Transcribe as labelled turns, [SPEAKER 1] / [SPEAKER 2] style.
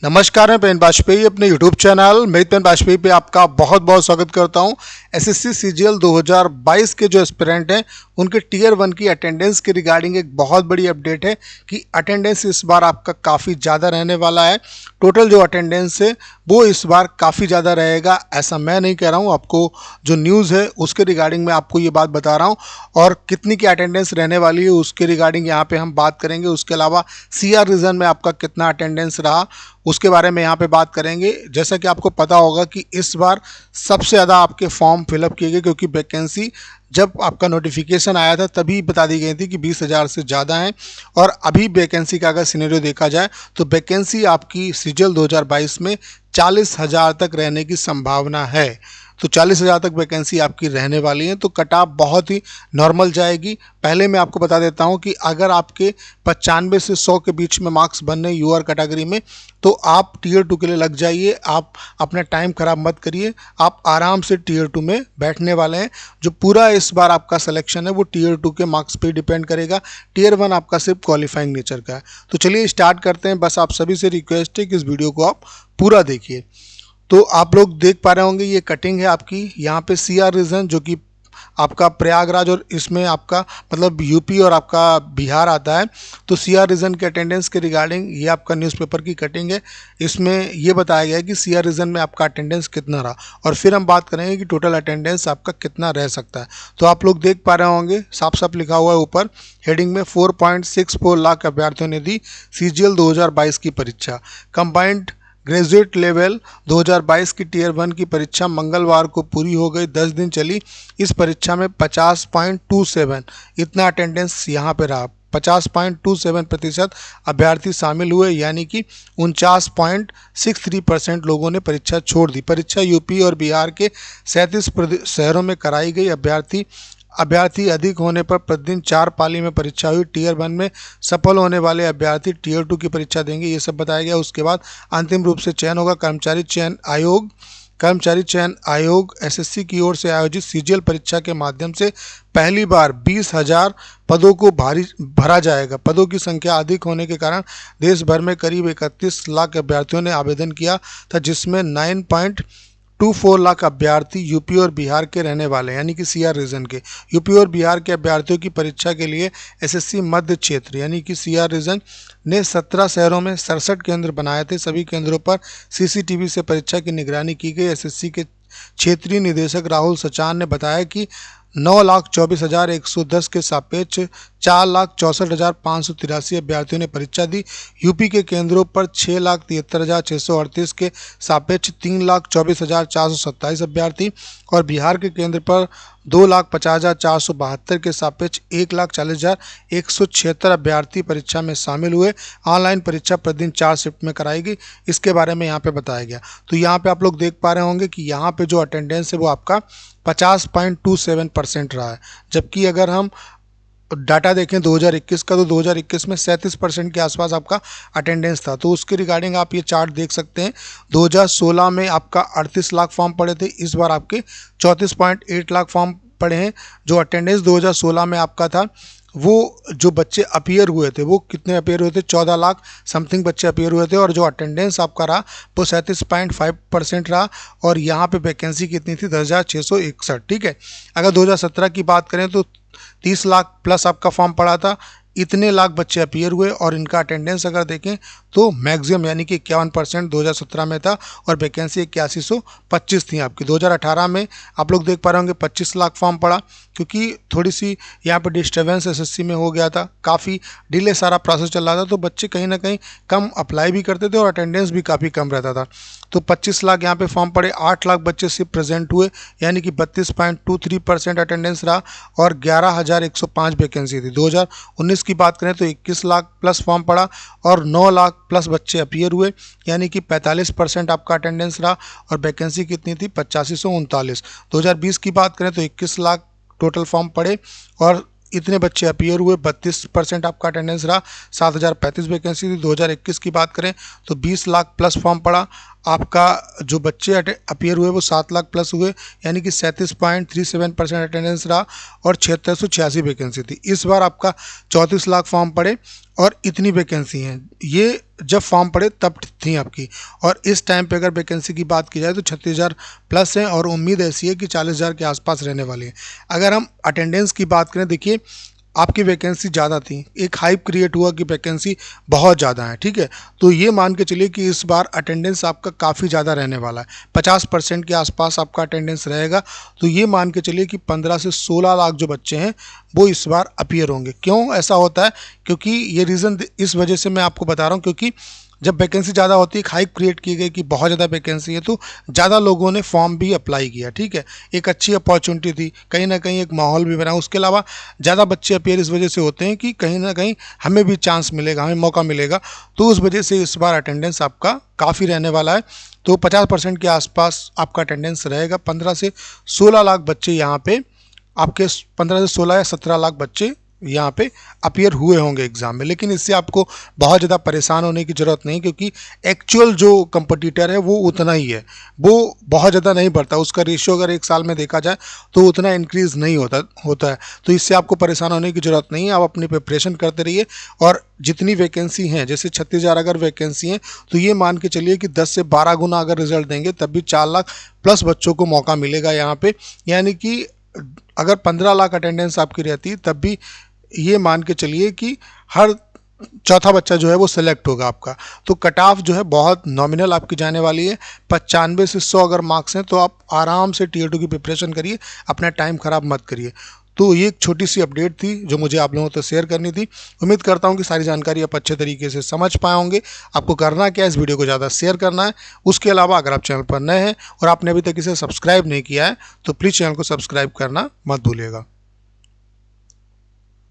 [SPEAKER 1] नमस्कार, मैं पेन वाजपेयी अपने YouTube चैनल मेरी पेन वाजपेयी पे आपका बहुत बहुत स्वागत करता हूं। एसएससी सीजीएल 2022 के जो एस्पिरेंट हैं उनके टीयर 1 की अटेंडेंस के रिगार्डिंग एक बहुत बड़ी अपडेट है कि अटेंडेंस इस बार आपका काफ़ी ज़्यादा रहने वाला है। टोटल जो अटेंडेंस है वो इस बार काफ़ी ज़्यादा रहेगा, ऐसा मैं नहीं कह रहा हूँ। आपको जो न्यूज़ है उसके रिगार्डिंग मैं आपको ये बात बता रहा हूँ और कितनी की अटेंडेंस रहने वाली है उसके रिगार्डिंग यहाँ पे हम बात करेंगे। उसके अलावा सीआर रीजन में आपका कितना अटेंडेंस रहा उसके बारे में यहाँ पे बात करेंगे। जैसा कि आपको पता होगा कि इस बार सबसे ज़्यादा आपके फॉर्म फिलअप किए गए, क्योंकि वैकेंसी जब आपका नोटिफिकेशन आया था तभी बता दी गई थी कि 20,000 से ज़्यादा हैं। और अभी वैकेंसी का अगर सिनेरियो देखा जाए तो वैकेंसी आपकी सीजीएल 2022 में 40,000 तक रहने की संभावना है। तो 40,000 तक वैकेंसी आपकी रहने वाली है, तो कट ऑफ बहुत ही नॉर्मल जाएगी। पहले मैं आपको बता देता हूं कि अगर आपके 95 से 100 के बीच में मार्क्स बनने यूआर कैटेगरी में, तो आप टीयर 2 के लिए लग जाइए। आप अपना टाइम खराब मत करिए, आप आराम से टीयर 2 में बैठने वाले हैं। जो पूरा इस बार आपका सिलेक्शन है वो टीयर 2 के मार्क्स पे डिपेंड करेगा। टीयर 1 आपका सिर्फ क्वालिफाइंग नेचर का है। तो चलिए स्टार्ट करते हैं। बस आप सभी से रिक्वेस्ट है कि इस वीडियो को आप पूरा देखिए। तो आप लोग देख पा रहे होंगे ये कटिंग है आपकी। यहाँ पे सीआर रीजन जो कि आपका प्रयागराज और इसमें आपका मतलब यूपी और आपका बिहार आता है। तो सीआर रीजन के अटेंडेंस के रिगार्डिंग ये आपका न्यूज़पेपर की कटिंग है। इसमें ये बताया गया है कि सीआर रीजन में आपका अटेंडेंस कितना रहा और फिर हम बात करेंगे कि टोटल अटेंडेंस आपका कितना रह सकता है। तो आप लोग देख पा रहे होंगे साफ साफ लिखा हुआ है ऊपर हेडिंग में 4.64 लाख अभ्यर्थियों ने दी सीजीएल 2022 की परीक्षा। कंबाइंड ग्रेजुएट लेवल 2022 की टीयर 1 की परीक्षा मंगलवार को पूरी हो गई। 10 दिन चली। इस परीक्षा में 50.27 इतना अटेंडेंस यहाँ पे रहा। 50.27% अभ्यर्थी शामिल हुए, यानी कि 49.63% लोगों ने परीक्षा छोड़ दी। परीक्षा यूपी और बिहार के 37 शहरों में कराई गई। अभ्यर्थी अधिक होने पर प्रतिदिन 4 पाली में परीक्षा हुई। टीयर 1 में सफल होने वाले अभ्यर्थी टीयर 2 की परीक्षा देंगे, ये सब बताया गया। उसके बाद अंतिम रूप से चयन होगा। कर्मचारी चयन आयोग एसएससी की ओर से आयोजित सीजीएल परीक्षा के माध्यम से पहली बार 20,000 पदों को भरा जाएगा। पदों की संख्या अधिक होने के कारण देश भर में करीब 31 लाख अभ्यर्थियों ने आवेदन किया था, जिसमें 9.24 लाख अभ्यर्थी यूपी और बिहार के रहने वाले, यानी कि सीआर रीजन के। यूपी और बिहार के अभ्यर्थियों की परीक्षा के लिए एसएससी मध्य क्षेत्र यानी कि सीआर रीजन ने 17 शहरों में 67 केंद्र बनाए थे। सभी केंद्रों पर सीसीटीवी से परीक्षा की निगरानी की गई। एसएससी के क्षेत्रीय निदेशक राहुल सचान ने बताया कि 9,24,110 के सापेक्ष 4,64,583 अभ्यर्थियों ने परीक्षा दी। यूपी के केंद्रों पर 6,73,638 के सापेक्ष 3,24,427 अभ्यर्थी और बिहार के केंद्र पर 2,50,472 के सापेक्ष 1,40,176 अभ्यर्थी परीक्षा में शामिल हुए। ऑनलाइन परीक्षा प्रतिदिन 4 शिफ्ट में कराई गई, इसके बारे में यहाँ पे बताया गया। तो यहाँ पे आप लोग देख पा रहे होंगे कि यहाँ पे जो अटेंडेंस है वो आपका 50.27% रहा है। जबकि अगर हम डाटा देखें 2021 का, तो 2021 में 37% के आसपास आपका अटेंडेंस था। तो उसके रिगार्डिंग आप ये चार्ट देख सकते हैं। 2016 में आपका 38 लाख फॉर्म पड़े थे, इस बार आपके 34.8 लाख फॉर्म पड़े हैं। जो अटेंडेंस 2016 में आपका था, वो जो बच्चे अपीयर हुए थे वो कितने अपीयर हुए थे? 14 लाख समथिंग बच्चे अपीयर हुए थे और जो अटेंडेंस आपका रहा वो 37.5% रहा। और यहाँ पे वैकेंसी कितनी थी? 10,661। ठीक है। अगर 2017 की बात करें तो 30 लाख प्लस आपका फॉर्म पड़ा था, इतने लाख बच्चे अपीयर हुए और इनका अटेंडेंस अगर देखें तो मैक्सिमम यानी कि 51% 2017 में था और वैकेंसी 8125 थी आपकी। 2018 में आप लोग देख पा रहे होंगे 25 लाख फॉर्म पड़ा, क्योंकि थोड़ी सी यहाँ पे डिस्टर्बेंस एसएससी में हो गया था, काफ़ी डिले सारा प्रोसेस चल रहा था, तो बच्चे कहीं ना कहीं कम अप्लाई भी करते थे और अटेंडेंस भी काफ़ी कम रहता था। तो 25 लाख यहाँ पे फॉर्म पड़े, 8 लाख बच्चे सिर्फ प्रेजेंट हुए, यानी कि 32.23% अटेंडेंस रहा और 11,105 वैकेंसी थी। 2019 की बात करें तो 21 लाख प्लस फॉर्म पड़ा और 9 लाख प्लस बच्चे अपीयर हुए, यानी कि 45% आपका अटेंडेंस रहा और वैकेंसी कितनी थी? 8539। 2020 की बात करें तो 21 लाख टोटल फॉर्म पड़े और इतने बच्चे अपीयर हुए, 32% आपका अटेंडेंस रहा, 7,035 वैकेंसी थी। 2021 की बात करें तो 20 लाख प्लस फॉर्म पड़ा आपका जो बच्चे अपीयर हुए वो 7 लाख प्लस हुए, यानी कि 37.37% अटेंडेंस रहा और 7686 वैकेंसी थी। इस बार आपका 34 लाख फॉर्म पड़े और इतनी वैकेंसी हैं। ये जब फॉर्म पड़े तब थी आपकी, और इस टाइम पे अगर वैकेंसी की बात की जाए तो 36,000 प्लस है और उम्मीद ऐसी है कि 40,000 के आसपास रहने वाली है। अगर हम अटेंडेंस की बात करें, देखिए आपकी वैकेंसी ज़्यादा थी, एक हाइप क्रिएट हुआ कि वैकेंसी बहुत ज़्यादा है, ठीक है। तो ये मान के चलिए कि इस बार अटेंडेंस आपका काफ़ी ज़्यादा रहने वाला है, 50% के आसपास आपका अटेंडेंस रहेगा। तो ये मान के चलिए कि 15 से 16 लाख जो बच्चे हैं वो इस बार अपीयर होंगे। क्यों ऐसा होता है? क्योंकि ये रीज़न इस वजह से मैं आपको बता रहा हूँ, क्योंकि जब वैकेंसी ज़्यादा होती है, एक हाइप क्रिएट की गई कि बहुत ज़्यादा वैकेंसी है, तो ज़्यादा लोगों ने फॉर्म भी अप्लाई किया, ठीक है। एक अच्छी अपॉर्चुनिटी थी, कहीं ना कहीं एक माहौल भी बना। उसके अलावा ज़्यादा बच्चे अपीयर इस वजह से होते हैं कि कहीं ना कहीं हमें भी चांस मिलेगा, हमें मौका मिलेगा। तो उस वजह से इस बार अटेंडेंस आपका काफ़ी रहने वाला है। तो 50% के आसपास आपका अटेंडेंस रहेगा। 15 से 16 लाख बच्चे यहाँ पे आपके, 15 से 16 या 17 लाख बच्चे यहाँ पे अपीयर हुए होंगे एग्ज़ाम में। लेकिन इससे आपको बहुत ज़्यादा परेशान होने की ज़रूरत नहीं, क्योंकि एक्चुअल जो कंपटीटर है वो उतना ही है, वो बहुत ज़्यादा नहीं बढ़ता। उसका रेशियो अगर एक साल में देखा जाए तो उतना इंक्रीज़ नहीं होता है। तो इससे आपको परेशान होने की ज़रूरत नहीं है। आप अपनी प्रिपरेशन करते रहिए, और जितनी वैकेंसी हैं, जैसे 36,000 अगर वैकेंसी हैं, तो ये मान के चलिए कि 10 से 12 गुना अगर रिजल्ट देंगे तब भी 4 लाख प्लस बच्चों को मौका मिलेगा यहाँ पे। यानी कि अगर 15 लाख अटेंडेंस आपकी रहती तब भी ये मान के चलिए कि हर चौथा बच्चा जो है वो सिलेक्ट होगा आपका। तो कट ऑफ जो है बहुत नॉमिनल आपकी जाने वाली है। 95 से 100 अगर मार्क्स हैं तो आप आराम से Tier 2 की प्रिपरेशन करिए, अपना टाइम ख़राब मत करिए। तो ये एक छोटी सी अपडेट थी जो मुझे आप लोगों से शेयर करनी थी। उम्मीद करता हूँ कि सारी जानकारी आप अच्छे तरीके से समझ पाए होंगे। आपको करना क्या है, इस वीडियो को ज़्यादा शेयर करना है। उसके अलावा अगर आप चैनल पर नए हैं और आपने अभी तक इसे सब्सक्राइब नहीं किया है तो प्लीज़ चैनल को सब्सक्राइब करना मत भूलिएगा।